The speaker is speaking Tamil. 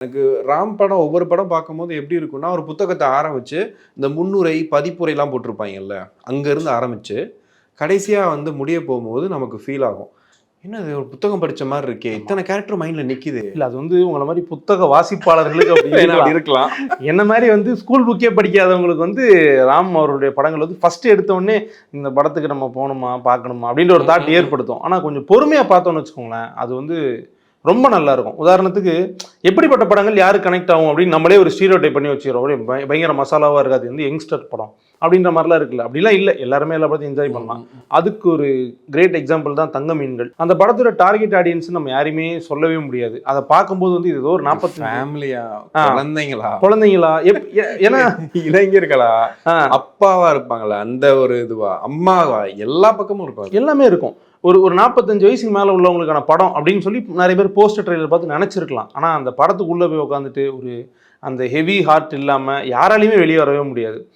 எனக்கு ராம் படம் ஒவ்வொரு படம் பார்க்கும்போது எப்படி இருக்கும்னா, ஒரு புத்தகத்த ஆரம்பிச்சு, இந்த முன்னுரை, பதிப்புரைலாம் போட்டிருப்பாய்ங்கல்ல, அங்கருந்து ஆரம்பிச்சு, கடைசியா வந்து முடிய போகும்போது நமக்கு ஃபீல் ஆகும். என்னது ஒரு புத்தகம் படிச்ச மாரி இருக்கே! ஆமா. இத்தன கேரக்டர் மைண்ட்ல நிக்குதே! இல்ல அது வந்து உங்கள மாரி புத்தக வாசிப்பாளர்களுக்கு அப்படி வேணா அப்படி இருக்கலாம். இருக்கலாம். என்ன மாரி வந்து ஸ்கூல் புக்கே படிக்காதவங்களுக்கு வந்து ராம் அவருடைய படங்கள் வந்து ஃபர்ஸ்ட் எடுத்த உடனே இந்த படத்துக்கு நம்ம போணுமா, பார்க்கணுமா அப்படின்ற ஒரு தாட் ஏற்படுத்தும். ஆனா கொஞ்சம் பொறுமையா பார்த்தோம்னு வச்சுக்கோங்களேன், அது வந்து ரொம்ப நல்லா இருக்கும். உதாரணத்துக்கு எப்படிப்பட்ட படங்கள் யாருக்கு கனெக்ட் ஆகும் அப்படின்னு நம்மளே ஒரு ஸ்டீரியோடைப் பண்ணி வச்சுக்கிறோம். அப்படியே பயங்கர மசாலாவா இருக்காது. இது வந்து யங்ஸ்டர் படம் அப்படின்ற மாரிலாம் இருக்குல்ல. அப்படிலாம் இல்ல. எல்லாருமே எல்லா படத்தையும் என்ஜாய் பண்ணலாம். அதுக்கு ஒரு கிரேட் எக்ஸாம்பிள் தான் தங்க மீன்கள். அந்த படத்தோட டார்கெட் ஆடியன்ஸ் நம்ம யாரையுமே சொல்லவே முடியாது. அத பார்க்கும்போது வந்து இது ஏதோ ஒரு 45 ஃபேமிலியா? குழந்தைங்களா? குழந்தைங்களா? ஏன்னா இளைஞர்களா? ஆ அப்பாவா இருப்பாங்களா? அந்த ஒரு இதுவா? அம்மாவா? எல்லா பக்கமும் இருக்கும் அது. எல்லாமே இருக்கும். ஒரு 45 வயசுக்கு மேல உள்ளவங்களுக்கான படம் அப்படின்னு சொல்லி நெறைய பேர் போஸ்டர் ட்ரெய்லர் பார்த்து நெனச்சிருக்கலாம். ஆனா அந்த படத்துக்குள்ள போய் உட்காந்துட்டு ஒரு அந்த ஹெவி ஹார்ட் இல்லாம யாராலயுமே வெளிய வரவே முடியாது.